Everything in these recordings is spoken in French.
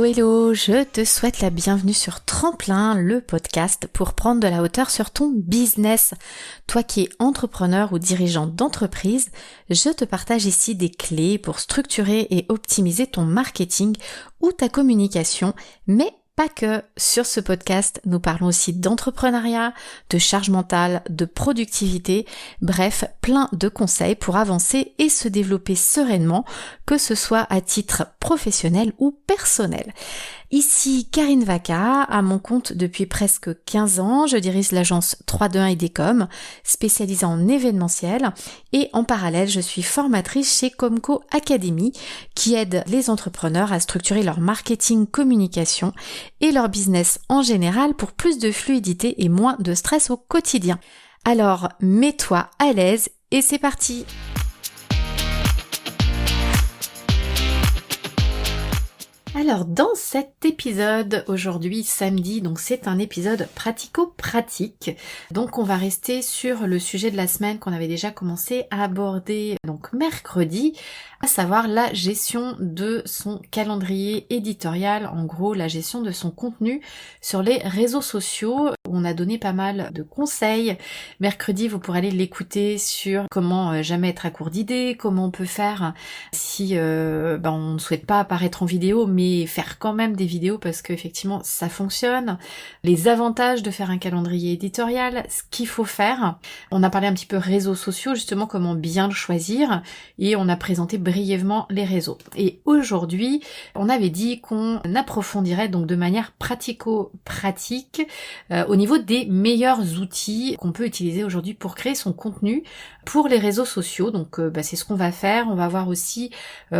Hello, je te souhaite la bienvenue sur Tremplin, le podcast pour prendre de la hauteur sur ton business. Toi qui es entrepreneur ou dirigeant d'entreprise, je te partage ici des clés pour structurer et optimiser ton marketing ou ta communication, mais pas que. Sur ce podcast, nous parlons aussi d'entrepreneuriat, de charge mentale, de productivité, bref, plein de conseils pour avancer et se développer sereinement, que ce soit à titre professionnel ou personnel. Ici Karine Vaca, à mon compte depuis presque 15 ans, je dirige l'agence 321 Idecom, spécialisée en événementiel, et en parallèle je suis formatrice chez Comco Academy, qui aide les entrepreneurs à structurer leur marketing communication et leur business en général pour plus de fluidité et moins de stress au quotidien. Alors mets-toi à l'aise et c'est parti! Alors dans cet épisode aujourd'hui samedi, donc c'est un épisode pratico-pratique, donc on va rester sur le sujet de la semaine qu'on avait déjà commencé à aborder donc mercredi, à savoir la gestion de son calendrier éditorial, en gros la gestion de son contenu sur les réseaux sociaux. On a donné pas mal de conseils. Mercredi vous pourrez aller l'écouter sur comment jamais être à court d'idées, comment on peut faire si on ne souhaite pas apparaître en vidéo mais faire quand même des vidéos parce qu'effectivement ça fonctionne, les avantages de faire un calendrier éditorial, ce qu'il faut faire. On a parlé un petit peu réseaux sociaux, justement comment bien le choisir, et on a présenté brièvement les réseaux. Et aujourd'hui, on avait dit qu'on approfondirait donc de manière pratico-pratique au niveau des meilleurs outils qu'on peut utiliser aujourd'hui pour créer son contenu pour les réseaux sociaux. Donc c'est ce qu'on va faire. On va voir aussi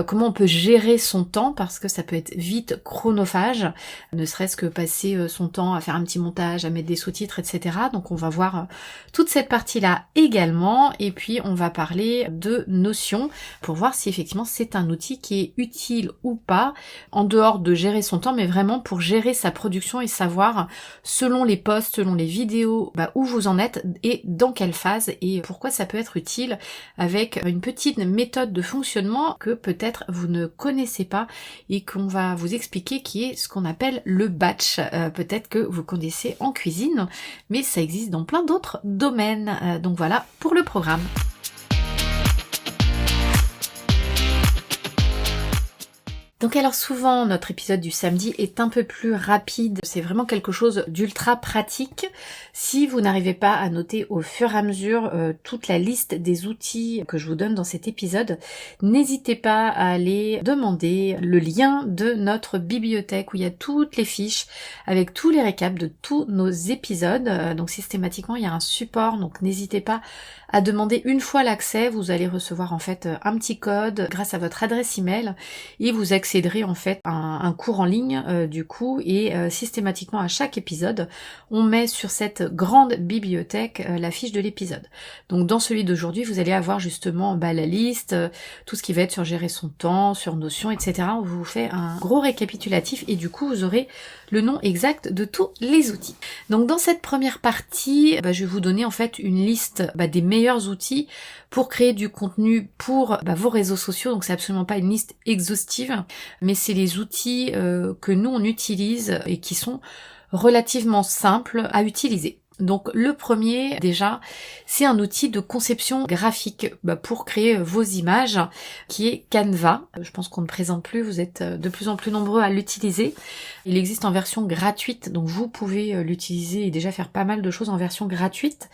comment on peut gérer son temps, parce que ça peut être vite chronophage, ne serait-ce que passer son temps à faire un petit montage, à mettre des sous-titres, etc. Donc on va voir toute cette partie-là également, et puis on va parler de Notion pour voir si effectivement c'est un outil qui est utile ou pas, en dehors de gérer son temps, mais vraiment pour gérer sa production et savoir selon les posts, selon les vidéos, où vous en êtes et dans quelle phase, et pourquoi ça peut être utile, avec une petite méthode de fonctionnement que peut-être vous ne connaissez pas et qu'on va vous expliquer, qui est ce qu'on appelle le batch. Peut-être que vous connaissez en cuisine, mais ça existe dans plein d'autres domaines. Donc voilà pour le programme. Donc alors souvent notre épisode du samedi est un peu plus rapide, c'est vraiment quelque chose d'ultra pratique. Si vous n'arrivez pas à noter au fur et à mesure toute la liste des outils que je vous donne dans cet épisode, n'hésitez pas à aller demander le lien de notre bibliothèque où il y a toutes les fiches avec tous les récaps de tous nos épisodes. Donc systématiquement il y a un support, donc n'hésitez pas à demander une fois l'accès. Vous allez recevoir en fait un petit code grâce à votre adresse email et vous accéderez en fait à un cours en ligne du coup, et systématiquement à chaque épisode on met sur cette grande bibliothèque la fiche de l'épisode. Donc dans celui d'aujourd'hui vous allez avoir justement la liste, tout ce qui va être sur gérer son temps, sur Notion, etc. On vous fait un gros récapitulatif et du coup vous aurez le nom exact de tous les outils. Donc dans cette première partie, je vais vous donner en fait une liste des meilleurs outils pour créer du contenu pour vos réseaux sociaux. Donc c'est absolument pas une liste exhaustive, mais c'est les outils que nous on utilise et qui sont relativement simples à utiliser. Donc le premier déjà, c'est un outil de conception graphique pour créer vos images, qui est Canva. Je pense qu'on ne présente plus, vous êtes de plus en plus nombreux à l'utiliser. Il existe en version gratuite, donc vous pouvez l'utiliser et déjà faire pas mal de choses en version gratuite.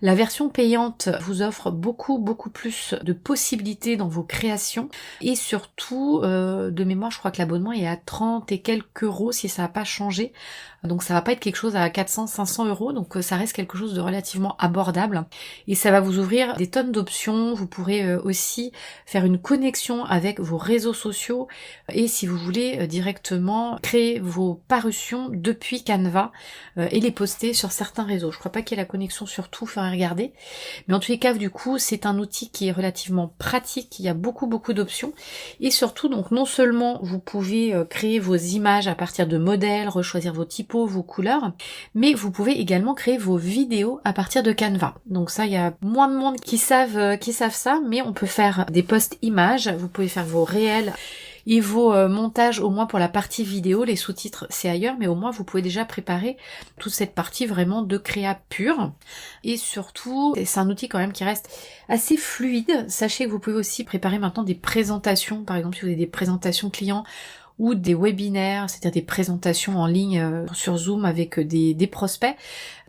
La version payante vous offre beaucoup plus de possibilités dans vos créations, et surtout, de mémoire, je crois que l'abonnement est à 30 et quelques euros si ça n'a pas changé. Donc ça va pas être quelque chose à 400-500 euros, donc ça reste quelque chose de relativement abordable et ça va vous ouvrir des tonnes d'options. Vous pourrez aussi faire une connexion avec vos réseaux sociaux, et si vous voulez directement créer vos parutions depuis Canva et les poster sur certains réseaux. Je crois pas qu'il y ait la connexion sur tout, faudrait regarder, mais en tous les cas du coup c'est un outil qui est relativement pratique, il y a beaucoup d'options, et surtout donc non seulement vous pouvez créer vos images à partir de modèles, rechoisir vos typos, vos couleurs, mais vous pouvez également créer vos vidéos à partir de Canva. Donc ça, il y a moins de monde qui savent ça, mais on peut faire des posts images, vous pouvez faire vos réels et vos montages au moins pour la partie vidéo, les sous-titres c'est ailleurs, mais au moins vous pouvez déjà préparer toute cette partie vraiment de créa pure. Et surtout, c'est un outil quand même qui reste assez fluide. Sachez que vous pouvez aussi préparer maintenant des présentations, par exemple si vous avez des présentations clients ou des webinaires, c'est-à-dire des présentations en ligne sur Zoom avec des prospects.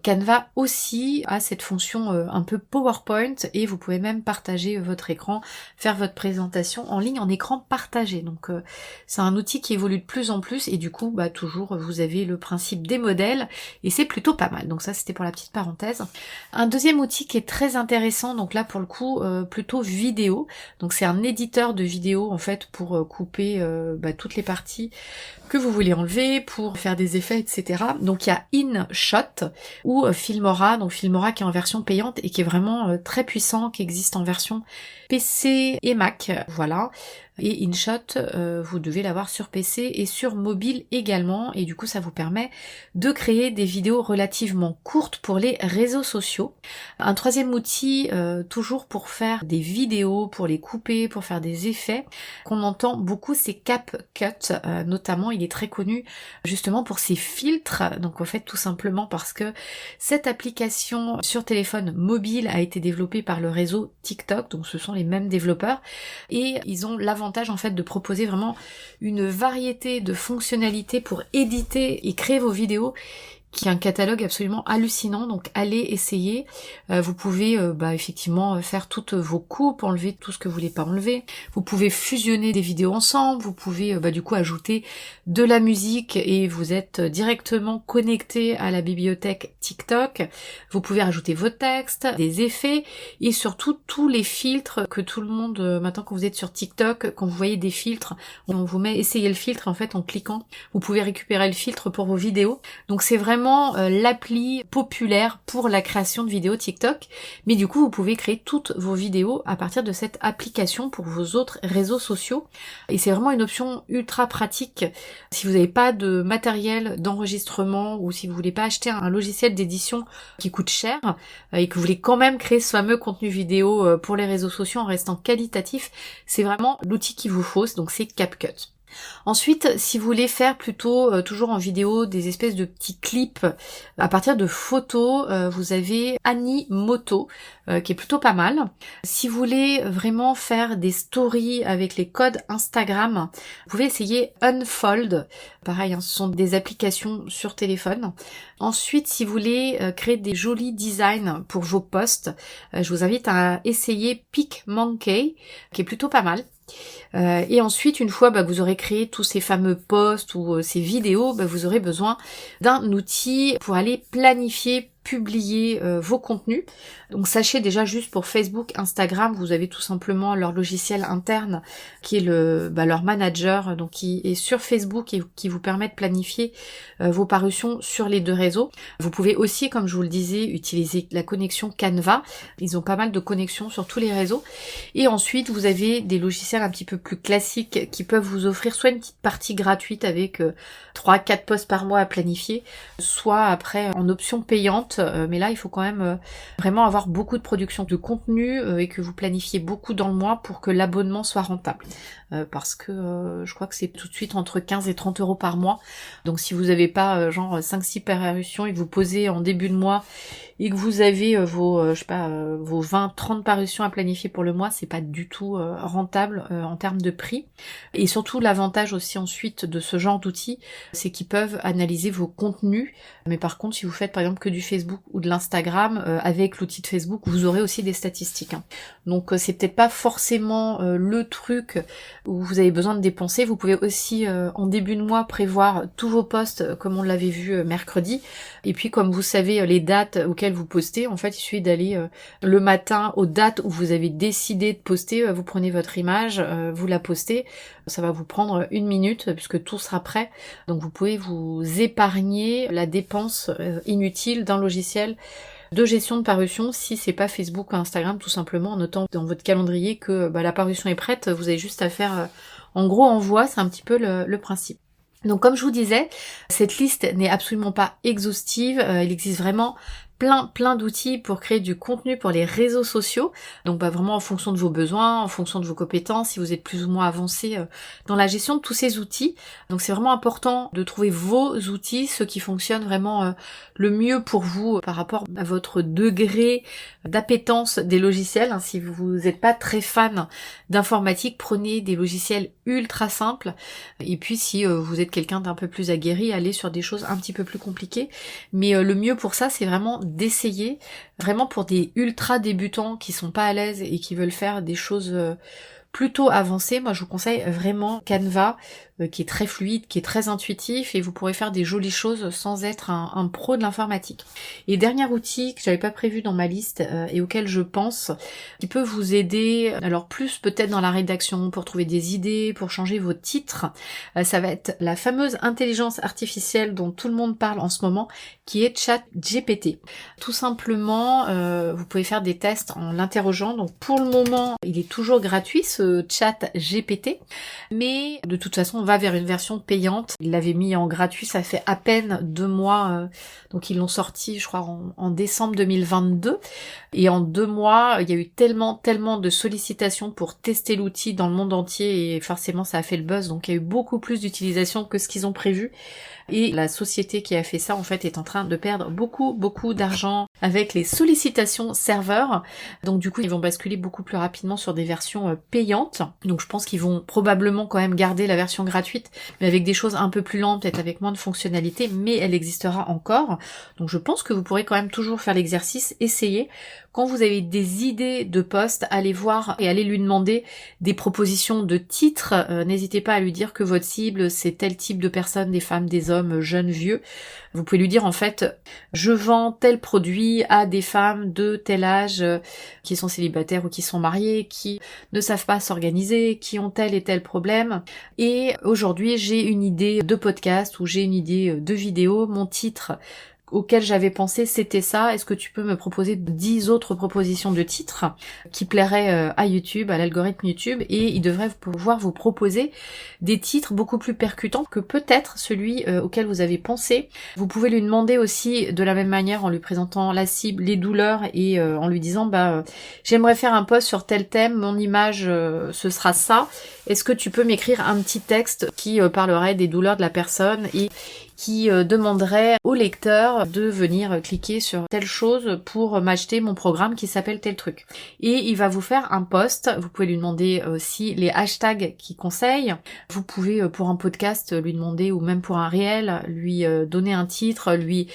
Canva aussi a cette fonction un peu PowerPoint et vous pouvez même partager votre écran, faire votre présentation en ligne en écran partagé. Donc c'est un outil qui évolue de plus en plus et du coup toujours vous avez le principe des modèles et c'est plutôt pas mal. Donc ça c'était pour la petite parenthèse. Un deuxième outil qui est très intéressant, donc là pour le coup plutôt vidéo. Donc c'est un éditeur de vidéo en fait pour couper toutes les parties que vous voulez enlever, pour faire des effets, etc. Donc il y a InShot ou Filmora, donc Filmora qui est en version payante et qui est vraiment très puissant, qui existe en version PC et Mac, voilà. Et InShot, vous devez l'avoir sur PC et sur mobile également, et du coup ça vous permet de créer des vidéos relativement courtes pour les réseaux sociaux. Un troisième outil, toujours pour faire des vidéos, pour les couper, pour faire des effets, qu'on entend beaucoup, c'est CapCut, notamment il est très connu justement pour ses filtres, donc en fait tout simplement parce que cette application sur téléphone mobile a été développée par le réseau TikTok, donc ce sont les mêmes développeurs, et ils ont l'avantage en fait de proposer vraiment une variété de fonctionnalités pour éditer et créer vos vidéos, qui est un catalogue absolument hallucinant, donc allez essayer. Vous pouvez effectivement faire toutes vos coupes, enlever tout ce que vous voulez pas enlever. Vous pouvez fusionner des vidéos ensemble, vous pouvez du coup ajouter de la musique et vous êtes directement connecté à la bibliothèque TikTok. Vous pouvez rajouter vos textes, des effets et surtout tous les filtres que tout le monde, maintenant quand vous êtes sur TikTok, quand vous voyez des filtres, on vous met essayer le filtre en fait en cliquant. Vous pouvez récupérer le filtre pour vos vidéos. Donc c'est vraiment l'appli populaire pour la création de vidéos TikTok, mais du coup vous pouvez créer toutes vos vidéos à partir de cette application pour vos autres réseaux sociaux, et c'est vraiment une option ultra pratique si vous n'avez pas de matériel d'enregistrement ou si vous voulez pas acheter un logiciel d'édition qui coûte cher et que vous voulez quand même créer ce fameux contenu vidéo pour les réseaux sociaux en restant qualitatif. C'est vraiment l'outil qu'il vous faut, donc c'est CapCut. Ensuite, si vous voulez faire plutôt, toujours en vidéo, des espèces de petits clips à partir de photos, vous avez Animoto, qui est plutôt pas mal. Si vous voulez vraiment faire des stories avec les codes Instagram, vous pouvez essayer Unfold. Pareil, ce sont des applications sur téléphone. Ensuite, si vous voulez créer des jolis designs pour vos posts, je vous invite à essayer PicMonkey, qui est plutôt pas mal. Et ensuite, une fois que vous aurez créé tous ces fameux posts ou ces vidéos, vous aurez besoin d'un outil pour aller planifier, publier vos contenus. Donc sachez déjà juste pour Facebook, Instagram, vous avez tout simplement leur logiciel interne qui est leur manager, donc qui est sur Facebook et qui vous permet de planifier vos parutions sur les deux réseaux. Vous pouvez aussi, comme je vous le disais, utiliser la connexion Canva. Ils ont pas mal de connexions sur tous les réseaux. Et ensuite, vous avez des logiciels un petit peu plus classiques qui peuvent vous offrir soit une petite partie gratuite avec 3-4 posts par mois à planifier, soit après en option payante, mais là il faut quand même vraiment avoir beaucoup de production de contenu et que vous planifiez beaucoup dans le mois pour que l'abonnement soit rentable. Parce que je crois que c'est tout de suite entre 15 et 30 euros par mois. Donc si vous n'avez pas genre 5-6 parutions et que vous posez en début de mois et que vous avez vos 20-30 parutions à planifier pour le mois, c'est pas du tout rentable en termes de prix. Et surtout l'avantage aussi ensuite de ce genre d'outils, c'est qu'ils peuvent analyser vos contenus. Mais par contre, si vous faites par exemple que du Facebook ou de l'Instagram, avec l'outil de Facebook, vous aurez aussi des statistiques. Donc c'est peut-être pas forcément le truc où vous avez besoin de dépenser. Vous pouvez aussi en début de mois prévoir tous vos posts comme on l'avait vu mercredi. Et puis comme vous savez les dates auxquelles vous postez, en fait il suffit d'aller le matin aux dates où vous avez décidé de poster, vous prenez votre image, vous la postez, ça va vous prendre 1 minute puisque tout sera prêt. Donc vous pouvez vous épargner la dépense inutile d'un logiciel de gestion de parution si c'est pas Facebook ou Instagram, tout simplement en notant dans votre calendrier que la parution est prête, vous avez juste à faire en gros envoi, c'est un petit peu le principe. Donc comme je vous disais, cette liste n'est absolument pas exhaustive, il existe vraiment plein d'outils pour créer du contenu pour les réseaux sociaux. Donc vraiment en fonction de vos besoins, en fonction de vos compétences, si vous êtes plus ou moins avancé dans la gestion de tous ces outils. Donc c'est vraiment important de trouver vos outils, ceux qui fonctionnent vraiment le mieux pour vous par rapport à votre degré d'appétence des logiciels. Si vous n'êtes pas très fan d'informatique, prenez des logiciels ultra simples. Et puis si vous êtes quelqu'un d'un peu plus aguerri, allez sur des choses un petit peu plus compliquées. Mais le mieux pour ça, c'est vraiment d'essayer, vraiment pour des ultra débutants qui sont pas à l'aise et qui veulent faire des choses plutôt avancées. Moi je vous conseille vraiment Canva, qui est très fluide, qui est très intuitif, et vous pourrez faire des jolies choses sans être un pro de l'informatique. Et dernier outil que j'avais pas prévu dans ma liste et auquel je pense, qui peut vous aider, alors plus peut-être dans la rédaction, pour trouver des idées, pour changer vos titres, ça va être la fameuse intelligence artificielle dont tout le monde parle en ce moment, qui est ChatGPT. Tout simplement, vous pouvez faire des tests en l'interrogeant. Donc pour le moment, il est toujours gratuit ce ChatGPT, mais de toute façon, on va vers une version payante. Ils l'avaient mis en gratuit, ça fait à peine 2 mois, donc ils l'ont sorti, je crois, en décembre 2022. Et en 2 mois, il y a eu tellement de sollicitations pour tester l'outil dans le monde entier, et forcément ça a fait le buzz, donc il y a eu beaucoup plus d'utilisation que ce qu'ils ont prévu. Et la société qui a fait ça, en fait, est en train de perdre beaucoup d'argent avec les sollicitations serveurs. Donc du coup, ils vont basculer beaucoup plus rapidement sur des versions payantes. Donc je pense qu'ils vont probablement quand même garder la version gratuite, mais avec des choses un peu plus lentes, peut-être avec moins de fonctionnalités, mais elle existera encore. Donc je pense que vous pourrez quand même toujours faire l'exercice, essayer. Quand vous avez des idées de posts, allez voir et allez lui demander des propositions de titres. N'hésitez pas à lui dire que votre cible, c'est tel type de personnes, des femmes, des hommes, jeunes, vieux. Vous pouvez lui dire en fait, je vends tel produit à des femmes de tel âge, qui sont célibataires ou qui sont mariées, qui ne savent pas s'organiser, qui ont tel et tel problème. Et aujourd'hui, j'ai une idée de podcast ou j'ai une idée de vidéo. Mon titre auquel j'avais pensé, c'était ça. Est-ce que tu peux me proposer 10 autres propositions de titres qui plairaient à YouTube, à l'algorithme YouTube, et il devrait pouvoir vous proposer des titres beaucoup plus percutants que peut-être celui auquel vous avez pensé. Vous pouvez lui demander aussi de la même manière en lui présentant la cible, les douleurs, et en lui disant j'aimerais faire un post sur tel thème, mon image ce sera ça. Est-ce que tu peux m'écrire un petit texte qui parlerait des douleurs de la personne et qui demanderait au lecteur de venir cliquer sur telle chose pour m'acheter mon programme qui s'appelle tel truc. Et il va vous faire un post. Vous pouvez lui demander aussi les hashtags qu'il conseille. Vous pouvez pour un podcast lui demander, ou même pour un réel, lui donner un titre, lui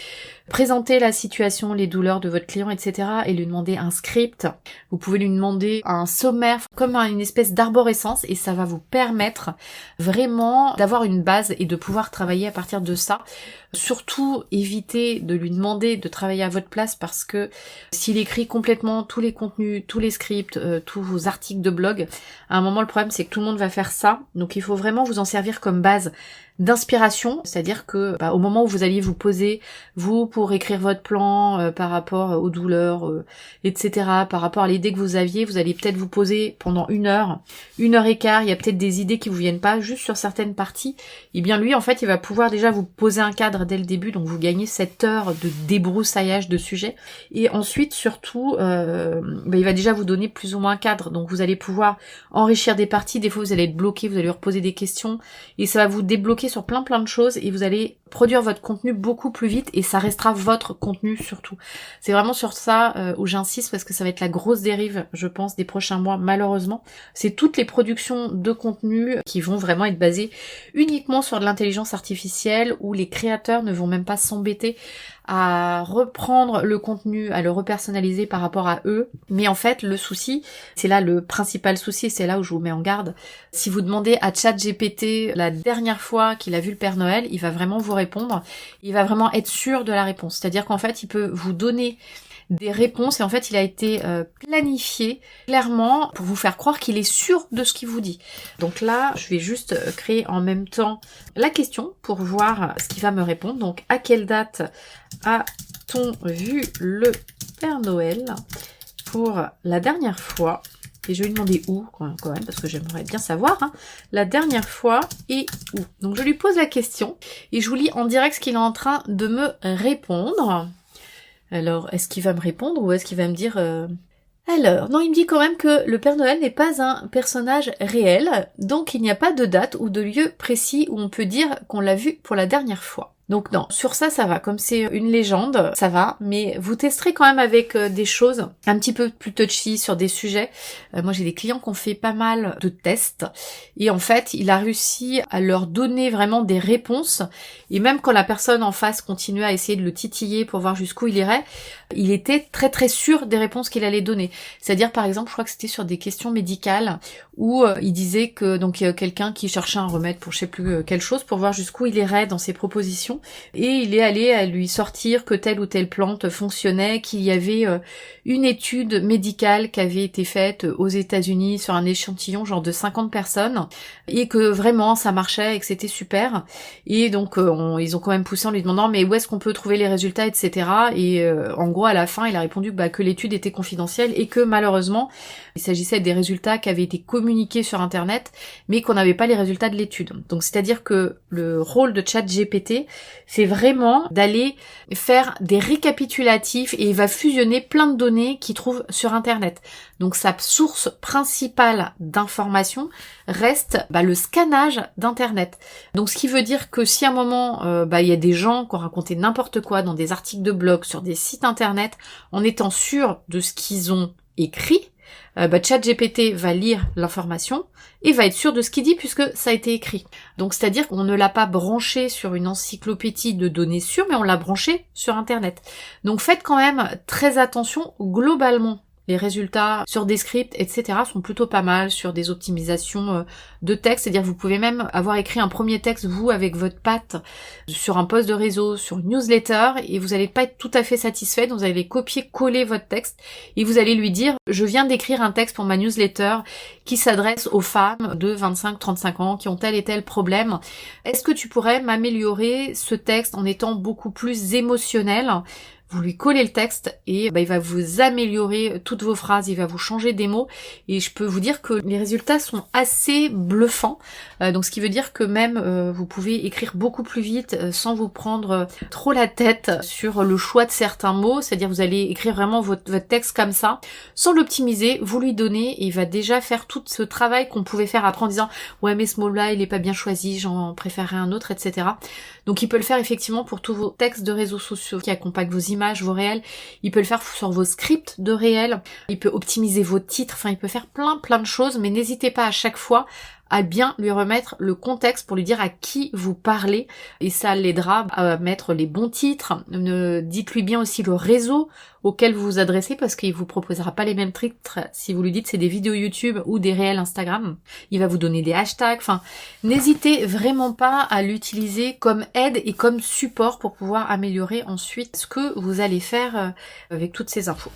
présenter la situation, les douleurs de votre client, etc. et lui demander un script. Vous pouvez lui demander un sommaire, comme une espèce d'arborescence, et ça va vous permettre vraiment d'avoir une base et de pouvoir travailler à partir de ça. Surtout, évitez de lui demander de travailler à votre place, parce que s'il écrit complètement tous les contenus, tous les scripts, tous vos articles de blog, à un moment le problème c'est que tout le monde va faire ça. Donc il faut vraiment vous en servir comme base d'inspiration, c'est-à-dire que au moment où vous alliez vous poser, vous, pour écrire votre plan par rapport aux douleurs, etc., par rapport à l'idée que vous aviez, vous allez peut-être vous poser pendant 1 heure, 1 heure et quart, il y a peut-être des idées qui vous viennent pas juste sur certaines parties, et bien lui en fait il va pouvoir déjà vous poser un cadre dès le début, donc vous gagnez cette heure de débroussaillage de sujet, et ensuite surtout il va déjà vous donner plus ou moins un cadre, donc vous allez pouvoir enrichir des parties, des fois vous allez être bloqué, vous allez lui reposer des questions, et ça va vous débloquer sur plein de choses, et vous allez produire votre contenu beaucoup plus vite, et ça restera votre contenu surtout. C'est vraiment sur ça où j'insiste, parce que ça va être la grosse dérive, je pense, des prochains mois, malheureusement. C'est toutes les productions de contenu qui vont vraiment être basées uniquement sur de l'intelligence artificielle, où les créateurs ne vont même pas s'embêter à reprendre le contenu, à le repersonnaliser par rapport à eux. Mais en fait, le souci, c'est là le principal souci, c'est là où je vous mets en garde. Si vous demandez à ChatGPT la dernière fois qu'il a vu le Père Noël, il va vraiment vous répondre. Il va vraiment être sûr de la réponse. C'est-à-dire qu'en fait, il peut vous donner des réponses, et en fait il a été planifié clairement pour vous faire croire qu'il est sûr de ce qu'il vous dit. Donc là je vais juste créer en même temps la question pour voir ce qu'il va me répondre. Donc à quelle date a-t-on vu le Père Noël pour la dernière fois? Et je vais lui demander où quand même, parce que j'aimerais bien savoir la dernière fois et où. Donc je lui pose la question et je vous lis en direct ce qu'il est en train de me répondre. Alors, est-ce qu'il va me répondre ou est-ce qu'il va me dire Alors, non, il me dit quand même que le Père Noël n'est pas un personnage réel, donc il n'y a pas de date ou de lieu précis où on peut dire qu'on l'a vu pour la dernière fois. Donc non, sur ça va, comme c'est une légende, ça va, mais vous testerez quand même avec des choses un petit peu plus touchy sur des sujets. Moi j'ai des clients qui ont fait pas mal de tests, et en fait il a réussi à leur donner vraiment des réponses, et même quand la personne en face continuait à essayer de le titiller pour voir jusqu'où il irait, il était très très sûr des réponses qu'il allait donner. C'est-à-dire par exemple, je crois que c'était sur des questions médicales, où il disait que donc quelqu'un qui cherchait un remède pour je sais plus quelle chose, pour voir jusqu'où il irait dans ses propositions, et il est allé à lui sortir que telle ou telle plante fonctionnait, qu'il y avait une étude médicale qui avait été faite aux États-Unis sur un échantillon genre de 50 personnes, et que vraiment ça marchait et que c'était super. Et donc ils ont quand même poussé en lui demandant mais où est-ce qu'on peut trouver les résultats, etc. Et en gros à la fin il a répondu que l'étude était confidentielle et que malheureusement il s'agissait des résultats qui avaient été communiqués sur internet mais qu'on n'avait pas les résultats de l'étude. Donc c'est-à-dire que le rôle de ChatGPT, c'est vraiment d'aller faire des récapitulatifs et il va fusionner plein de données qu'il trouve sur internet. Donc sa source principale d'information reste le scannage d'internet. Donc ce qui veut dire que si à un moment il y a des gens qui ont raconté n'importe quoi dans des articles de blog, sur des sites internet, en étant sûr de ce qu'ils ont écrit, ChatGPT va lire l'information et va être sûr de ce qu'il dit puisque ça a été écrit. Donc c'est-à-dire qu'on ne l'a pas branché sur une encyclopédie de données sûres, mais on l'a branché sur internet. Donc faites quand même très attention. Globalement, les résultats sur des scripts, etc. sont plutôt pas mal, sur des optimisations de texte. C'est-à-dire que vous pouvez même avoir écrit un premier texte, vous, avec votre patte, sur un post de réseau, sur une newsletter, et vous n'allez pas être tout à fait satisfait, donc vous allez copier-coller votre texte, et vous allez lui dire, je viens d'écrire un texte pour ma newsletter qui s'adresse aux femmes de 25-35 ans qui ont tel et tel problème. Est-ce que tu pourrais m'améliorer ce texte en étant beaucoup plus émotionnel ? Vous lui collez le texte et il va vous améliorer toutes vos phrases, il va vous changer des mots et je peux vous dire que les résultats sont assez bluffants. Donc ce qui veut dire que même vous pouvez écrire beaucoup plus vite sans vous prendre trop la tête sur le choix de certains mots, c'est-à-dire vous allez écrire vraiment votre texte comme ça, sans l'optimiser, vous lui donnez et il va déjà faire tout ce travail qu'on pouvait faire après en disant ouais mais ce mot-là il est pas bien choisi, j'en préférerais un autre, etc. Donc il peut le faire effectivement pour tous vos textes de réseaux sociaux qui accompagnent vos images, vos réels, il peut le faire sur vos scripts de réels, il peut optimiser vos titres, enfin il peut faire plein de choses, mais n'hésitez pas à chaque fois à bien lui remettre le contexte pour lui dire à qui vous parlez et ça l'aidera à mettre les bons titres. Dites-lui bien aussi le réseau auquel vous vous adressez parce qu'il vous proposera pas les mêmes titres si vous lui dites c'est des vidéos YouTube ou des réels Instagram. Il va vous donner des hashtags. Enfin, n'hésitez vraiment pas à l'utiliser comme aide et comme support pour pouvoir améliorer ensuite ce que vous allez faire avec toutes ces infos.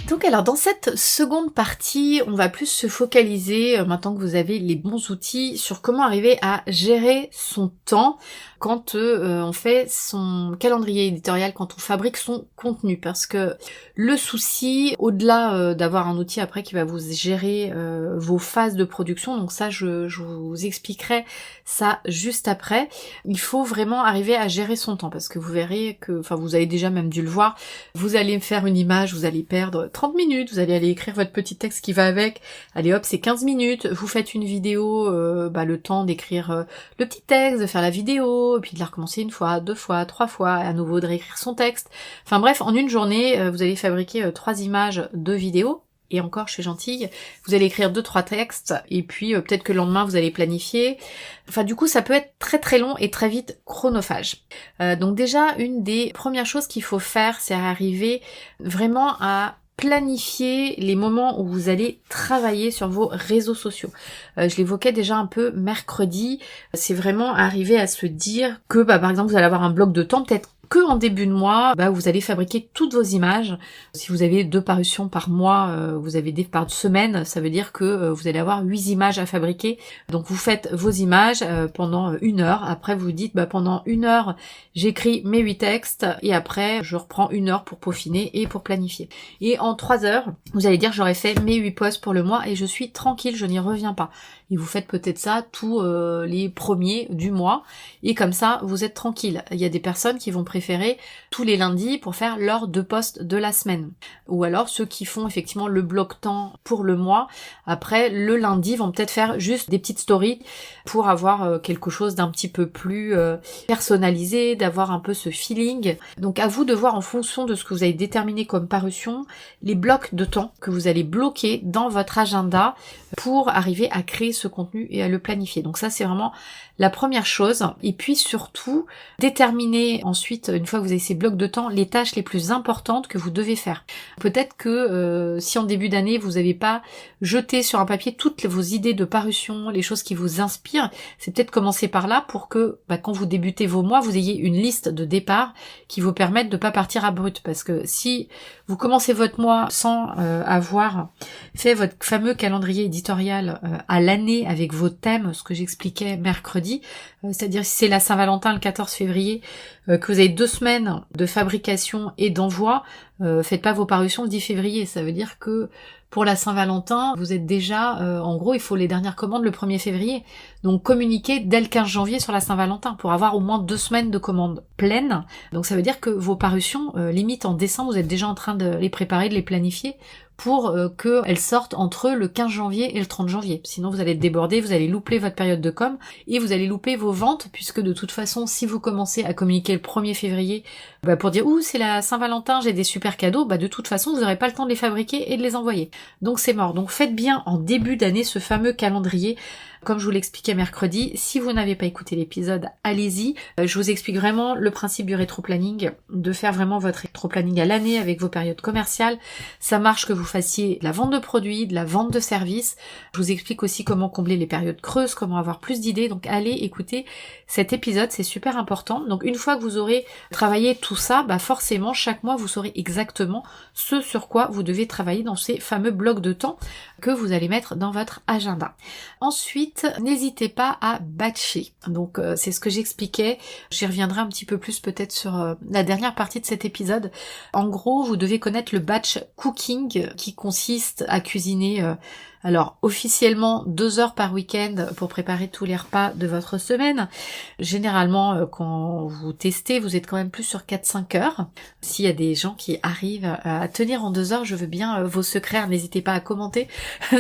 Donc alors dans cette seconde partie, on va plus se focaliser, maintenant que vous avez les bons outils, sur comment arriver à gérer son temps quand on fait son calendrier éditorial, quand on fabrique son contenu. Parce que le souci, au-delà d'avoir un outil après qui va vous gérer vos phases de production, donc ça je vous expliquerai ça juste après, il faut vraiment arriver à gérer son temps. Parce que vous verrez que, enfin vous avez déjà même dû le voir, vous allez faire une image, vous allez perdre 30 minutes, vous allez aller écrire votre petit texte qui va avec, allez hop c'est 15 minutes, vous faites une vidéo, le temps d'écrire le petit texte, de faire la vidéo, et puis de la recommencer une fois, 2 fois, 3 fois, à nouveau de réécrire son texte. Enfin bref, en une journée, vous allez fabriquer 3 images, 2 vidéos, et encore je suis gentille, vous allez écrire 2-3 textes, et puis peut-être que le lendemain vous allez planifier. Enfin du coup ça peut être très long et très vite chronophage. Donc déjà une des premières choses qu'il faut faire, c'est arriver vraiment à planifier les moments où vous allez travailler sur vos réseaux sociaux. Je l'évoquais déjà un peu mercredi, c'est vraiment arriver à se dire que par exemple vous allez avoir un bloc de temps, peut-être que en début de mois, vous allez fabriquer toutes vos images. Si vous avez 2 parutions par mois, vous avez des par semaine, ça veut dire que vous allez avoir 8 images à fabriquer. Donc vous faites vos images pendant 1 heure. Après vous dites pendant 1 heure, j'écris mes 8 textes et après je reprends 1 heure pour peaufiner et pour planifier. Et en 3 heures, vous allez dire j'aurais fait mes 8 posts pour le mois et je suis tranquille, je n'y reviens pas. et vous faites peut-être ça tous les premiers du mois, et comme ça vous êtes tranquille. Il y a des personnes qui vont préférer tous les lundis pour faire leurs 2 posts de la semaine, ou alors ceux qui font effectivement le bloc temps pour le mois, après le lundi vont peut-être faire juste des petites stories pour avoir quelque chose d'un petit peu plus personnalisé, d'avoir un peu ce feeling. Donc à vous de voir en fonction de ce que vous avez déterminé comme parution, les blocs de temps que vous allez bloquer dans votre agenda pour arriver à créer ce contenu et à le planifier. Donc ça c'est vraiment la première chose. Et puis surtout, déterminer ensuite, une fois que vous avez ces blocs de temps, les tâches les plus importantes que vous devez faire. Peut-être que si en début d'année vous n'avez pas jeté sur un papier toutes vos idées de parution, les choses qui vous inspirent, c'est peut-être commencer par là pour que quand vous débutez vos mois, vous ayez une liste de départ qui vous permette de pas partir à brut. Parce que si vous commencez votre mois sans avoir fait votre fameux calendrier éditorial à l'année avec vos thèmes, ce que j'expliquais mercredi, c'est-à-dire si c'est la Saint-Valentin le 14 février, que vous avez 2 semaines de fabrication et d'envoi, faites pas vos parutions le 10 février. Ça veut dire que pour la Saint-Valentin, vous êtes déjà, en gros, il faut les dernières commandes le 1er février. Donc communiquez dès le 15 janvier sur la Saint-Valentin pour avoir au moins 2 semaines de commandes pleines. Donc ça veut dire que vos parutions, limite en décembre, vous êtes déjà en train de les préparer, de les planifier pour qu'elles sortent entre le 15 janvier et le 30 janvier. Sinon vous allez être débordé, vous allez louper votre période de com et vous allez louper vos ventes, puisque de toute façon, si vous commencez à communiquer le 1er février pour dire « Ouh, c'est la Saint-Valentin, j'ai des super cadeaux », de toute façon, vous n'aurez pas le temps de les fabriquer et de les envoyer. Donc c'est mort. Donc faites bien en début d'année ce fameux calendrier. Comme je vous l'expliquais mercredi, si vous n'avez pas écouté l'épisode, allez-y. Je vous explique vraiment le principe du rétro-planning, de faire vraiment votre rétro-planning à l'année avec vos périodes commerciales. Ça marche que vous fassiez de la vente de produits, de la vente de services. Je vous explique aussi comment combler les périodes creuses, comment avoir plus d'idées. Donc allez écouter cet épisode, c'est super important. Donc une fois que vous aurez travaillé tout ça, forcément chaque mois vous saurez exactement ce sur quoi vous devez travailler dans ces fameux blocs de temps que vous allez mettre dans votre agenda. Ensuite, n'hésitez pas à batcher. Donc c'est ce que j'expliquais, j'y reviendrai un petit peu plus peut-être sur la dernière partie de cet épisode. En gros, vous devez connaître le batch cooking qui consiste à cuisiner alors officiellement 2 heures par week-end pour préparer tous les repas de votre semaine. Généralement quand vous testez, vous êtes quand même plus sur 4-5 heures. S'il y a des gens qui arrivent à tenir en 2 heures, je veux bien vos secrets, n'hésitez pas à commenter,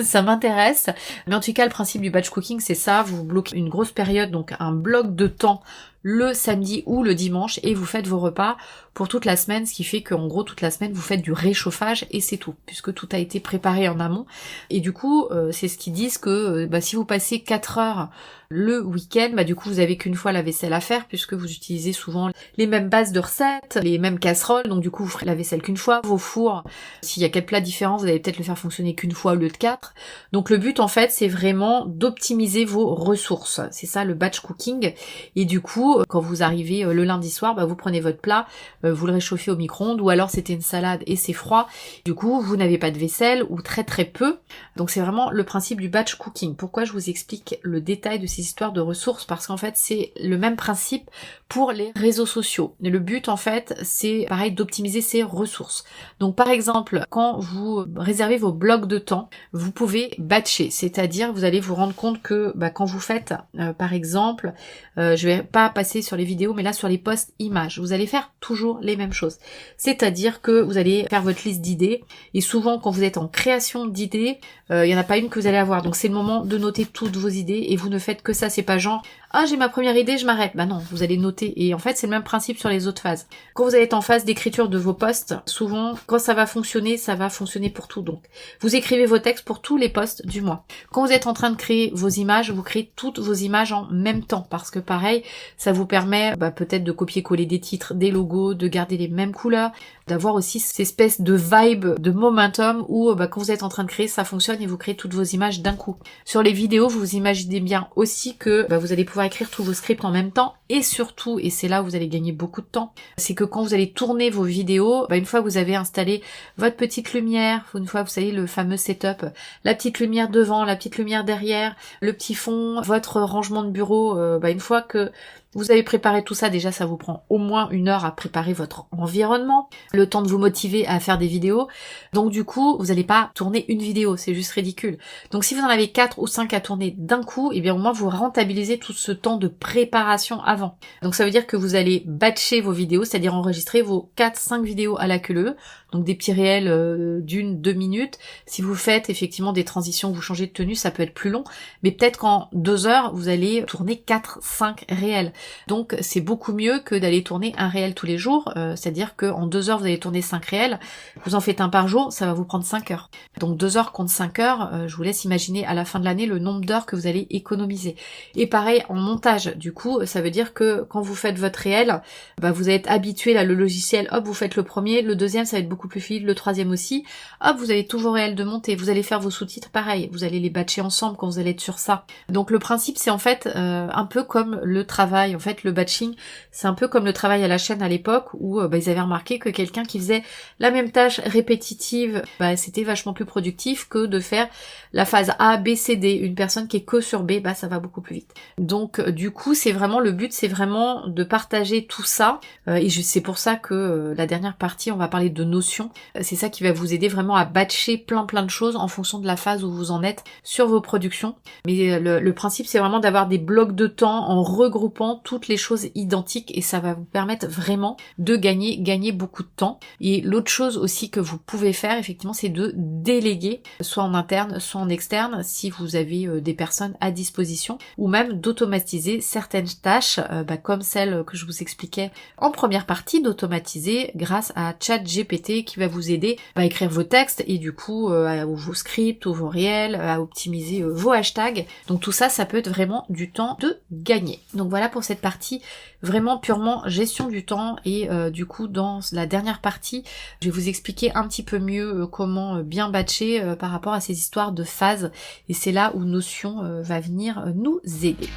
ça m'intéresse. Mais en tout cas le principe du batch cooking c'est ça, vous bloquez une grosse période, donc un bloc de temps le samedi ou le dimanche et vous faites vos repas pour toute la semaine, ce qui fait qu'en gros toute la semaine vous faites du réchauffage et c'est tout, puisque tout a été préparé en amont. Et du coup c'est ce qu'ils disent que si vous passez 4 heures le week-end, du coup vous avez qu'une fois la vaisselle à faire, puisque vous utilisez souvent les mêmes bases de recettes, les mêmes casseroles, donc du coup vous ferez la vaisselle qu'une fois, vos fours, s'il y a 4 plats différents, vous allez peut-être le faire fonctionner qu'une fois au lieu de 4. Donc le but en fait c'est vraiment d'optimiser vos ressources, c'est ça le batch cooking. Et du coup quand vous arrivez le lundi soir, vous prenez votre plat, vous le réchauffez au micro-ondes, ou alors c'était une salade et c'est froid, du coup vous n'avez pas de vaisselle ou très très peu. Donc c'est vraiment le principe du batch cooking. Pourquoi je vous explique le détail de ces histoires de ressources? Parce qu'en fait c'est le même principe pour les réseaux sociaux. Et le but en fait c'est pareil d'optimiser ces ressources. Donc par exemple quand vous réservez vos blocs de temps, vous pouvez batcher, c'est-à-dire vous allez vous rendre compte que quand vous faites par exemple, je vais pas passer sur les vidéos mais là sur les posts images, vous allez faire toujours les mêmes choses. C'est-à-dire que vous allez faire votre liste d'idées et souvent quand vous êtes en création d'idées, il y en a pas une que vous allez avoir. Donc c'est le moment de noter toutes vos idées et vous ne faites que ça, c'est pas genre ah j'ai ma première idée, je m'arrête. Non, vous allez noter. Et en fait c'est le même principe sur les autres phases. Quand vous allez être en phase d'écriture de vos posts, souvent quand ça va fonctionner pour tout. Donc vous écrivez vos textes pour tous les posts du mois. Quand vous êtes en train de créer vos images, vous créez toutes vos images en même temps, parce que pareil, ça vous permet peut-être de copier-coller des titres, des logos, de garder les mêmes couleurs, d'avoir aussi cette espèce de vibe, de momentum où quand vous êtes en train de créer, ça fonctionne et vous créez toutes vos images d'un coup. Sur les vidéos, vous imaginez bien aussi que vous allez pouvoir écrire tous vos scripts en même temps, et surtout, et c'est là où vous allez gagner beaucoup de temps, c'est que quand vous allez tourner vos vidéos, une fois que vous avez installé votre petite lumière, une fois vous savez le fameux setup, la petite lumière devant, la petite lumière derrière, le petit fond, votre rangement de bureau, une fois que Vous avez préparé tout ça, déjà ça vous prend au moins 1 heure à préparer votre environnement, le temps de vous motiver à faire des vidéos. Donc du coup, vous n'allez pas tourner une vidéo, c'est juste ridicule. Donc si vous en avez 4 ou 5 à tourner d'un coup, et bien au moins vous rentabilisez tout ce temps de préparation avant. Donc ça veut dire que vous allez batcher vos vidéos, c'est-à-dire enregistrer vos 4-5 vidéos à la queue, donc des petits réels d'1-2 minutes. Si vous faites effectivement des transitions, vous changez de tenue, ça peut être plus long, mais peut-être qu'en 2 heures, vous allez tourner 4-5 réels. Donc c'est beaucoup mieux que d'aller tourner un réel tous les jours, c'est-à-dire qu'en 2 heures vous allez tourner 5 réels, vous en faites un par jour, ça va vous prendre 5 heures. Donc 2 heures contre 5 heures, je vous laisse imaginer à la fin de l'année le nombre d'heures que vous allez économiser. Et pareil en montage, du coup ça veut dire que quand vous faites votre réel, vous allez être habitué là, le logiciel, hop vous faites le premier, le deuxième ça va être beaucoup plus fluide, le troisième aussi, hop vous avez tous vos réels de montée, vous allez faire vos sous-titres pareil, vous allez les batcher ensemble quand vous allez être sur ça. Donc le principe c'est en fait un peu comme le travail, en fait le batching c'est un peu comme le travail à la chaîne à l'époque où ils avaient remarqué que quelqu'un qui faisait la même tâche répétitive, c'était vachement plus productif que de faire la phase A, B, C, D. Une personne qui est que sur B, ça va beaucoup plus vite. Donc du coup c'est vraiment le but, c'est vraiment de partager tout ça et c'est pour ça que la dernière partie on va parler de notions, c'est ça qui va vous aider vraiment à batcher plein de choses en fonction de la phase où vous en êtes sur vos productions. Mais le principe c'est vraiment d'avoir des blocs de temps en regroupant toutes les choses identiques et ça va vous permettre vraiment de gagner beaucoup de temps. Et l'autre chose aussi que vous pouvez faire effectivement c'est de déléguer, soit en interne soit en externe si vous avez des personnes à disposition, ou même d'automatiser certaines tâches comme celle que je vous expliquais en première partie, d'automatiser grâce à ChatGPT qui va vous aider à écrire vos textes et du coup vos scripts ou vos réels, à optimiser vos hashtags. Donc tout ça, ça peut être vraiment du temps de gagner. Donc voilà pour cette partie vraiment purement gestion du temps et du coup dans la dernière partie, je vais vous expliquer un petit peu mieux comment bien batcher par rapport à ces histoires de phases et c'est là où Notion va venir nous aider.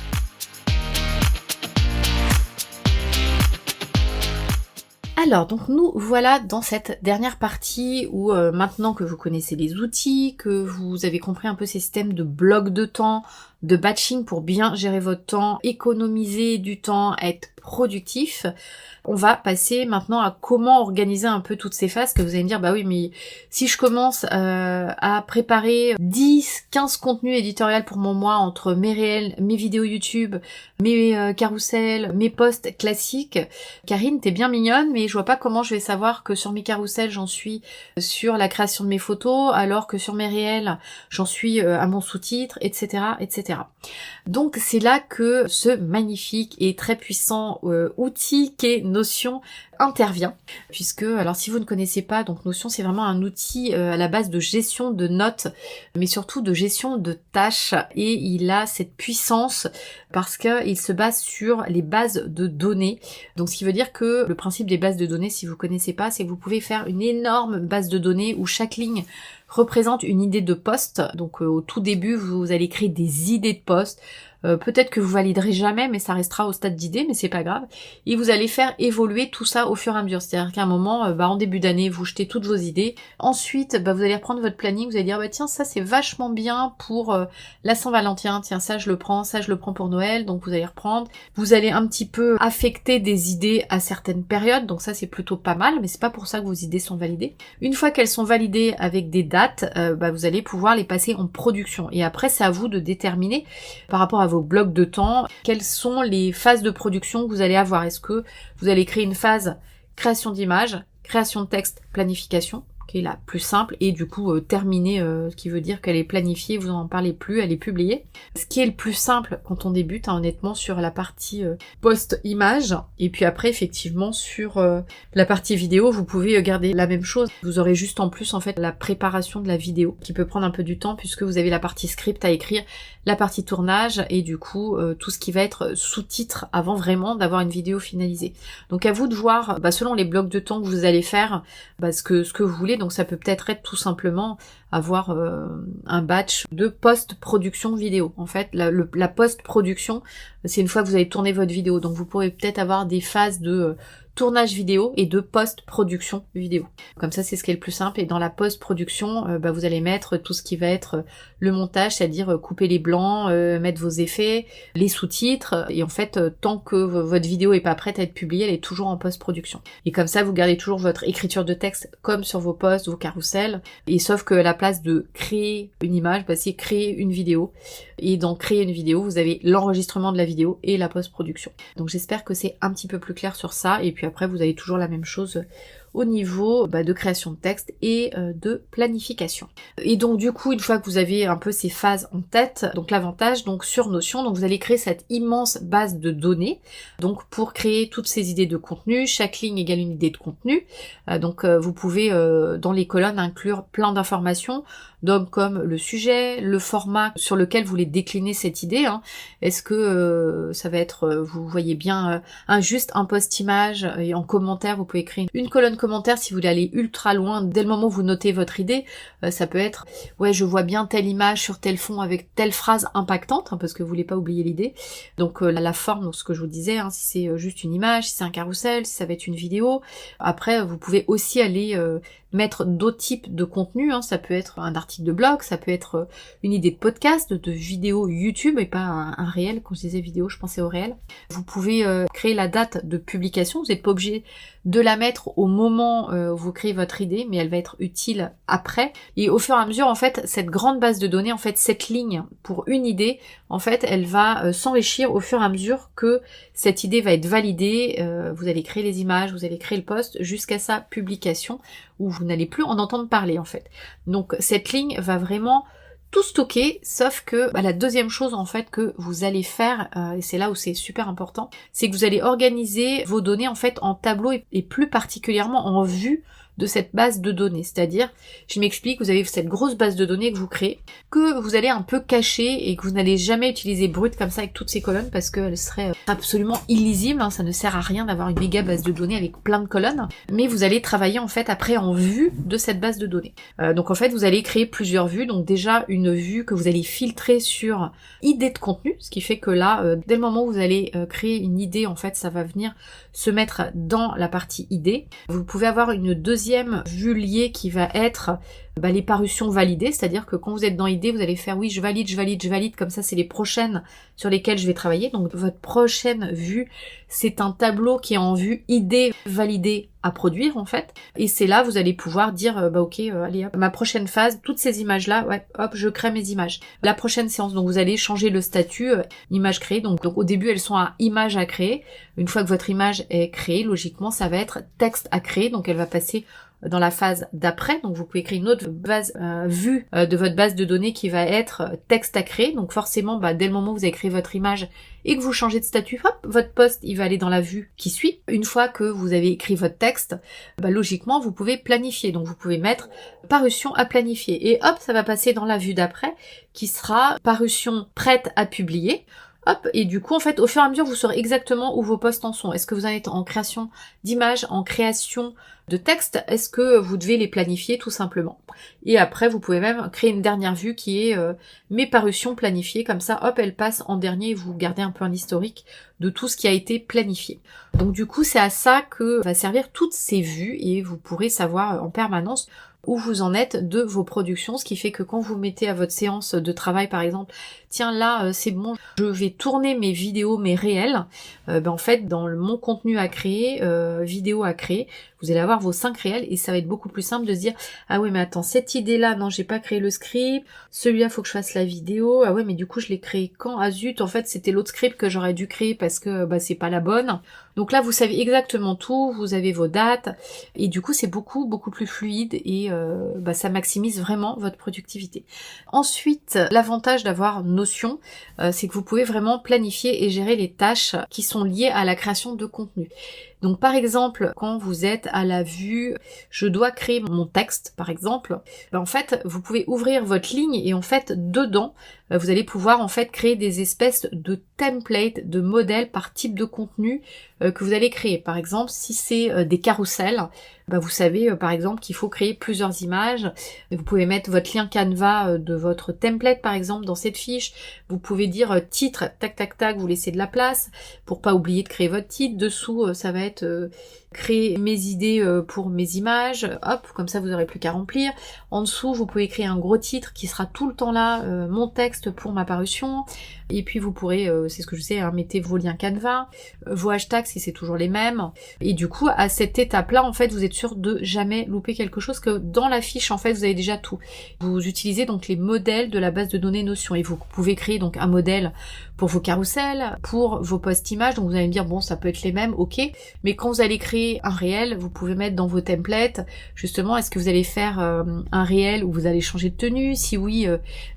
Alors, donc nous voilà dans cette dernière partie où maintenant que vous connaissez les outils, que vous avez compris un peu ces systèmes de blocs de temps, de batching pour bien gérer votre temps, économiser du temps, être productif, on va passer maintenant à comment organiser un peu toutes ces phases que vous allez me dire, oui mais si je commence à préparer 10-15 contenus éditoriaux pour mon mois entre mes réels, mes vidéos YouTube, mes carousels, mes posts classiques, Karine t'es bien mignonne mais je vois pas comment je vais savoir que sur mes carousels j'en suis sur la création de mes photos alors que sur mes réels j'en suis à mon sous-titre, etc. etc. Donc c'est là que ce magnifique et très puissant outil qu'est Notion intervient, puisque alors si vous ne connaissez pas, donc Notion c'est vraiment un outil à la base de gestion de notes, mais surtout de gestion de tâches, et il a cette puissance parce qu'il se base sur les bases de données. Donc ce qui veut dire que le principe des bases de données, si vous connaissez pas, c'est que vous pouvez faire une énorme base de données où chaque ligne représente une idée de poste. Donc au tout début vous allez créer des idées de poste. Peut-être que vous validerez jamais, mais ça restera au stade d'idée, mais c'est pas grave. Et vous allez faire évoluer tout ça au fur et à mesure. C'est-à-dire qu'à un moment, en début d'année, vous jetez toutes vos idées. Ensuite, vous allez reprendre votre planning, vous allez dire, tiens, ça c'est vachement bien pour la Saint-Valentin. Tiens, ça je le prends pour Noël. Donc vous allez reprendre. Vous allez un petit peu affecter des idées à certaines périodes. Donc ça c'est plutôt pas mal, mais c'est pas pour ça que vos idées sont validées. Une fois qu'elles sont validées avec des dates, vous allez pouvoir les passer en production. Et après, c'est à vous de déterminer par rapport à vos blocs de temps, quelles sont les phases de production que vous allez avoir. Est-ce que vous allez créer une phase création d'images, création de texte, planification, qui est la plus simple, et du coup terminée, ce qui veut dire qu'elle est planifiée, vous n'en parlez plus, elle est publiée. Ce qui est le plus simple quand on débute, honnêtement, sur la partie post-image, et puis après, effectivement, sur la partie vidéo, vous pouvez garder la même chose. Vous aurez juste en plus, en fait, la préparation de la vidéo, qui peut prendre un peu du temps, puisque vous avez la partie script à écrire, la partie tournage, et du coup, tout ce qui va être sous-titres, avant vraiment d'avoir une vidéo finalisée. Donc à vous de voir, selon les blocs de temps que vous allez faire, ce que vous voulez. Donc ça peut peut-être être tout simplement avoir un batch de post-production vidéo. En fait, la post-production, c'est une fois que vous avez tourné votre vidéo. Donc vous pourrez peut-être avoir des phases de tournage vidéo et de post-production vidéo. Comme ça, c'est ce qui est le plus simple. Et dans la post-production, vous allez mettre tout ce qui va être le montage, c'est-à-dire couper les blancs, mettre vos effets, les sous-titres. Et en fait, tant que votre vidéo est pas prête à être publiée, elle est toujours en post-production. Et comme ça, vous gardez toujours votre écriture de texte comme sur vos posts, vos carousels. Et sauf que à la place de créer une image, c'est créer une vidéo. Et dans créer une vidéo, vous avez l'enregistrement de la vidéo et la post-production. Donc j'espère que c'est un petit peu plus clair sur ça. Et puis après, vous avez toujours la même chose au niveau de création de texte et de planification. Et donc du coup, une fois que vous avez un peu ces phases en tête, donc l'avantage donc sur Notion, donc vous allez créer cette immense base de données. Donc pour créer toutes ces idées de contenu, chaque ligne égale une idée de contenu. Donc vous pouvez dans les colonnes inclure plein d'informations, donc comme le sujet, le format sur lequel vous voulez décliner cette idée. Est-ce que ça va être, vous voyez bien, juste un post image et en commentaire, vous pouvez créer une colonne commentaire si vous voulez aller ultra loin. Dès le moment où vous notez votre idée, ça peut être, ouais, je vois bien telle image sur tel fond avec telle phrase impactante, parce que vous voulez pas oublier l'idée. Donc la forme, donc ce que je vous disais, si c'est juste une image, si c'est un carrousel, si ça va être une vidéo. Après, vous pouvez aussi aller mettre d'autres types de contenu, ça peut être un article de blog, ça peut être une idée de podcast, de vidéo YouTube et pas un réel. Quand je disais vidéo, je pensais au réel. Vous pouvez créer la date de publication, vous n'êtes pas obligé de la mettre au moment où vous créez votre idée, mais elle va être utile après. Et au fur et à mesure, en fait, cette grande base de données, en fait, cette ligne pour une idée, en fait, elle va s'enrichir au fur et à mesure que cette idée va être validée. Vous allez créer les images, vous allez créer le post jusqu'à sa publication où vous n'allez plus en entendre parler, en fait. Donc cette ligne va vraiment tout stocker, sauf que la deuxième chose en fait que vous allez faire, et c'est là où c'est super important, c'est que vous allez organiser vos données en fait en tableau et plus particulièrement en vue de cette base de données. C'est-à-dire, je m'explique, vous avez cette grosse base de données que vous créez, que vous allez un peu cacher et que vous n'allez jamais utiliser brute comme ça avec toutes ces colonnes parce qu'elles seraient absolument illisibles, ça ne sert à rien d'avoir une méga base de données avec plein de colonnes, mais vous allez travailler en fait après en vue de cette base de données. Donc en fait, vous allez créer plusieurs vues, donc déjà une vue que vous allez filtrer sur idée de contenu, ce qui fait que là, dès le moment où vous allez créer une idée, en fait, ça va venir se mettre dans la partie idée. Vous pouvez avoir une deuxième vue liée qui va être les parutions validées, c'est-à-dire que quand vous êtes dans idée, vous allez faire oui, je valide, comme ça c'est les prochaines sur lesquelles je vais travailler. Donc votre prochaine vue, c'est un tableau qui est en vue idée validée à produire en fait, et c'est là vous allez pouvoir dire ok, allez hop, ma prochaine phase, toutes ces images là, ouais, hop, je crée mes images. La prochaine séance, donc vous allez changer le statut, image créée, donc au début elles sont à image à créer. Une fois que votre image est créée, logiquement ça va être texte à créer, donc elle va passer dans la phase d'après, donc vous pouvez créer une autre base vue de votre base de données qui va être texte à créer, donc forcément dès le moment où vous avez créé votre image et que vous changez de statut, hop, votre post il va aller dans la vue qui suit. Une fois que vous avez écrit votre texte, logiquement vous pouvez planifier, donc vous pouvez mettre parution à planifier, et hop, ça va passer dans la vue d'après qui sera parution prête à publier. Hop, et du coup, en fait, au fur et à mesure, vous saurez exactement où vos posts en sont. Est-ce que vous en êtes en création d'images, en création de texte? Est-ce que vous devez les planifier tout simplement? Et après, vous pouvez même créer une dernière vue qui est mes parutions planifiées. Comme ça, hop, elle passe en dernier et vous gardez un peu un historique de tout ce qui a été planifié. Donc du coup, c'est à ça que va servir toutes ces vues et vous pourrez savoir en permanence où vous en êtes de vos productions, ce qui fait que quand vous mettez à votre séance de travail par exemple, tiens là c'est bon, je vais tourner mes vidéos, mes réels, en fait dans mon contenu à créer, vidéo à créer, vous allez avoir vos 5 réels et ça va être beaucoup plus simple de se dire ah ouais mais attends, cette idée là, non j'ai pas créé le script, celui-là faut que je fasse la vidéo, ah ouais mais du coup je l'ai créé quand? Ah zut, en fait c'était l'autre script que j'aurais dû créer parce que c'est pas la bonne. Donc là vous savez exactement tout, vous avez vos dates et du coup c'est beaucoup plus fluide et ça maximise vraiment votre productivité. Ensuite, l'avantage d'avoir Notion, c'est que vous pouvez vraiment planifier et gérer les tâches qui sont liées à la création de contenu. Donc par exemple, quand vous êtes à la vue, je dois créer mon texte par exemple, en fait vous pouvez ouvrir votre ligne et en fait dedans, vous allez pouvoir en fait créer des espèces de templates, de modèles par type de contenu que vous allez créer. Par exemple, si c'est des carousels, vous savez par exemple qu'il faut créer plusieurs images. Vous pouvez mettre votre lien Canva de votre template par exemple dans cette fiche. Vous pouvez dire titre, tac tac tac, vous laissez de la place pour pas oublier de créer votre titre. Dessous, ça va être template, créer mes idées pour mes images, hop, comme ça vous n'aurez plus qu'à remplir. En dessous, vous pouvez créer un gros titre qui sera tout le temps là, mon texte pour ma parution. Et puis vous pourrez, c'est ce que je sais, hein, mettez vos liens Canva, vos hashtags si c'est toujours les mêmes. Et du coup, à cette étape-là, en fait, vous êtes sûr de jamais louper quelque chose, que dans la fiche, en fait, vous avez déjà tout. Vous utilisez donc les modèles de la base de données Notion et vous pouvez créer donc un modèle pour vos carousels, pour vos posts images. Donc vous allez me dire, bon, ça peut être les mêmes, ok. Mais quand vous allez créer un réel, vous pouvez mettre dans vos templates, justement, est-ce que vous allez faire un réel où vous allez changer de tenue? Si oui,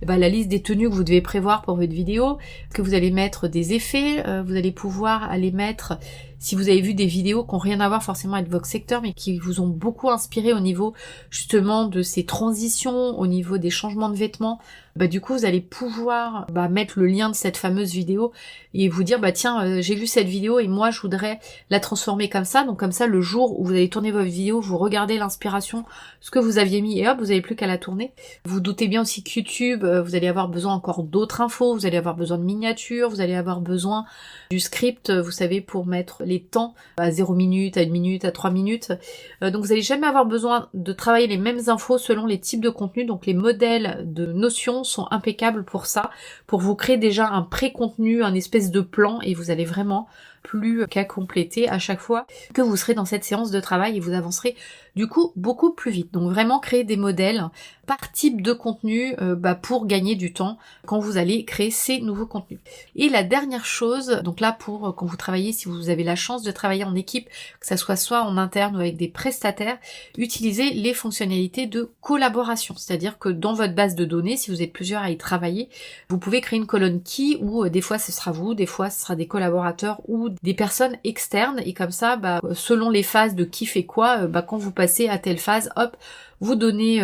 la liste des tenues que vous devez prévoir pour votre vidéo. Est-ce que vous allez mettre des effets? Vous allez pouvoir aller mettre, si vous avez vu des vidéos qui n'ont rien à voir forcément avec votre secteur, mais qui vous ont beaucoup inspiré au niveau justement de ces transitions, au niveau des changements de vêtements, du coup vous allez pouvoir mettre le lien de cette fameuse vidéo et vous dire tiens, j'ai vu cette vidéo et moi je voudrais la transformer comme ça. Donc comme ça, le jour où vous allez tourner votre vidéo, vous regardez l'inspiration, ce que vous aviez mis et hop, vous n'avez plus qu'à la tourner. Vous doutez bien aussi que YouTube, vous allez avoir besoin encore d'autres infos, vous allez avoir besoin de miniatures, vous allez avoir besoin du script, vous savez, pour mettre les temps à 0 minute, à 1 minute, à 3 minutes. Donc vous n'allez jamais avoir besoin de travailler les mêmes infos selon les types de contenus. Donc les modèles de Notion sont impeccables pour ça, pour vous créer déjà un pré-contenu, un espèce de plan, et vous allez vraiment plus qu'à compléter à chaque fois que vous serez dans cette séance de travail et vous avancerez du coup beaucoup plus vite. Donc vraiment créer des modèles par type de contenu pour gagner du temps quand vous allez créer ces nouveaux contenus. Et la dernière chose, donc là pour quand vous travaillez, si vous avez la chance de travailler en équipe, que ça soit en interne ou avec des prestataires, utilisez les fonctionnalités de collaboration. C'est-à-dire que dans votre base de données, si vous êtes plusieurs à y travailler, vous pouvez créer une colonne qui, où des fois ce sera vous, des fois ce sera des collaborateurs ou des personnes externes, et comme ça, selon les phases de qui fait quoi, quand vous passez à telle phase, hop, vous donnez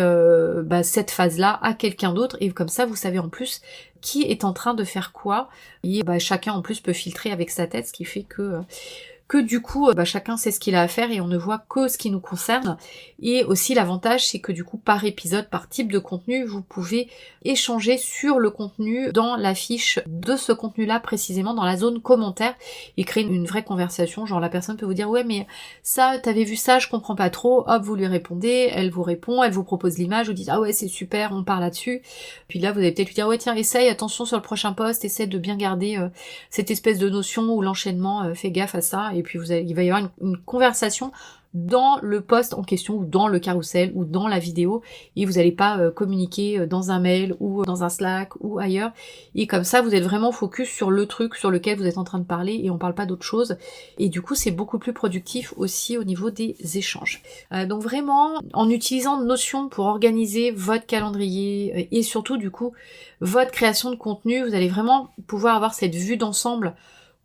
cette phase-là à quelqu'un d'autre, et comme ça, vous savez en plus qui est en train de faire quoi, et chacun en plus peut filtrer avec sa tête, ce qui fait que du coup chacun sait ce qu'il a à faire et on ne voit que ce qui nous concerne. Et aussi l'avantage, c'est que du coup par épisode, par type de contenu, vous pouvez échanger sur le contenu dans la fiche de ce contenu là précisément, dans la zone commentaire, et créer une vraie conversation. Genre la personne peut vous dire ouais mais ça, t'avais vu ça, je comprends pas trop, hop, vous lui répondez, elle vous répond, elle vous propose l'image, vous dites ah ouais c'est super, on parle là-dessus. Puis là vous allez peut-être lui dire ouais tiens essaye, attention sur le prochain post, essaie de bien garder cette espèce de notion ou l'enchaînement, fais gaffe à ça. Et puis il va y avoir une conversation dans le post en question, ou dans le carrousel, ou dans la vidéo, et vous n'allez pas communiquer dans un mail, ou dans un Slack, ou ailleurs, et comme ça vous êtes vraiment focus sur le truc sur lequel vous êtes en train de parler, et on parle pas d'autre chose, et du coup c'est beaucoup plus productif aussi au niveau des échanges. Donc vraiment, en utilisant Notion pour organiser votre calendrier, et surtout du coup, votre création de contenu, vous allez vraiment pouvoir avoir cette vue d'ensemble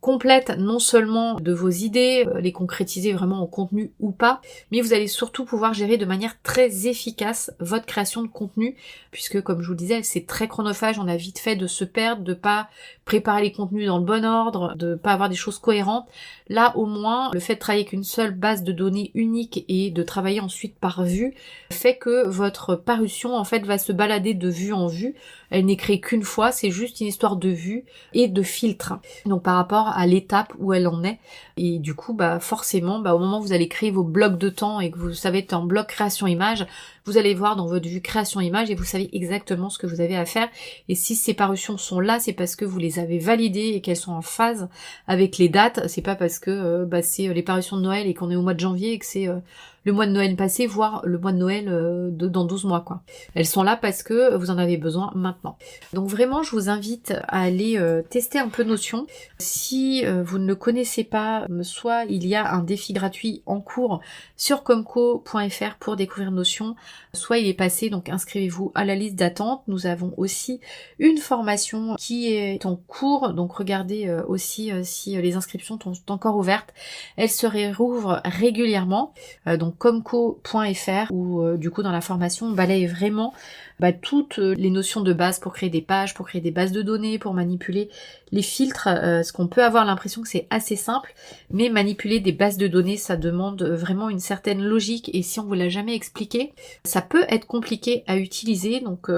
complète, non seulement de vos idées, les concrétiser vraiment en contenu ou pas, mais vous allez surtout pouvoir gérer de manière très efficace votre création de contenu, puisque comme je vous le disais, c'est très chronophage, on a vite fait de se perdre, de pas préparer les contenus dans le bon ordre, de pas avoir des choses cohérentes. Là au moins, le fait de travailler avec une seule base de données unique et de travailler ensuite par vue, fait que votre parution en fait va se balader de vue en vue. Elle n'est créée qu'une fois, c'est juste une histoire de vue et de filtre. Donc par rapport à l'étape où elle en est. Et du coup, forcément, au moment où vous allez créer vos blocs de temps et que vous savez être en bloc création image, vous allez voir dans votre vue création image et vous savez exactement ce que vous avez à faire. Et si ces parutions sont là, c'est parce que vous les avez validées et qu'elles sont en phase avec les dates. C'est pas parce que c'est les parutions de Noël et qu'on est au mois de janvier et que c'est le mois de Noël passé, voire le mois de Noël dans 12 mois, quoi. Elles sont là parce que vous en avez besoin maintenant. Donc vraiment, je vous invite à aller tester un peu Notion. Si vous ne le connaissez pas, soit il y a un défi gratuit en cours sur comco.fr pour découvrir Notion, soit il est passé, donc inscrivez-vous à la liste d'attente. Nous avons aussi une formation qui est en cours, donc regardez aussi si les inscriptions sont encore ouvertes. Elles se réouvrent régulièrement, donc comco.fr, où du coup dans la formation on balaye vraiment toutes les notions de base pour créer des pages, pour créer des bases de données, pour manipuler les filtres, ce qu'on peut avoir l'impression que c'est assez simple, mais manipuler des bases de données, ça demande vraiment une certaine logique, et si on vous l'a jamais expliqué, Ça peut être compliqué à utiliser, donc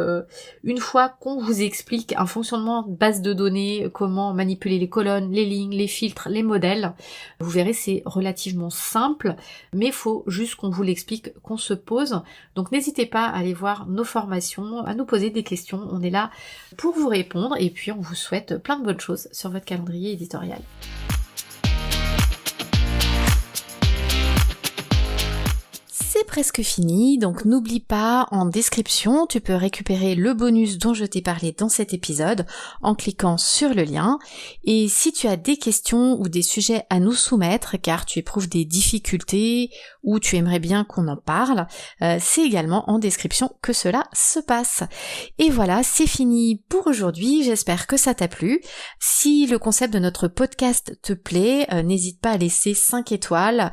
une fois qu'on vous explique un fonctionnement de base de données, comment manipuler les colonnes, les lignes, les filtres, les modèles, vous verrez c'est relativement simple, mais il faut juste qu'on vous l'explique, qu'on se pose. Donc n'hésitez pas à aller voir nos formations, à nous poser des questions, on est là pour vous répondre et puis on vous souhaite plein de bonnes choses sur votre calendrier éditorial. C'est presque fini, donc n'oublie pas, en description, tu peux récupérer le bonus dont je t'ai parlé dans cet épisode en cliquant sur le lien. Et si tu as des questions ou des sujets à nous soumettre, car tu éprouves des difficultés ou tu aimerais bien qu'on en parle, c'est également en description que cela se passe. Et voilà, c'est fini pour aujourd'hui, j'espère que ça t'a plu. Si le concept de notre podcast te plaît, n'hésite pas à laisser 5 étoiles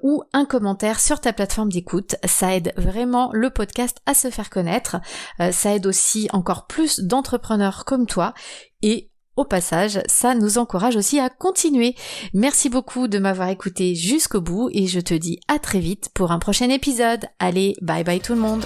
ou un commentaire sur ta plateforme d'écoute, ça aide vraiment le podcast à se faire connaître, ça aide aussi encore plus d'entrepreneurs comme toi et au passage, ça nous encourage aussi à continuer. Merci beaucoup de m'avoir écouté jusqu'au bout et je te dis à très vite pour un prochain épisode. Allez, bye bye tout le monde.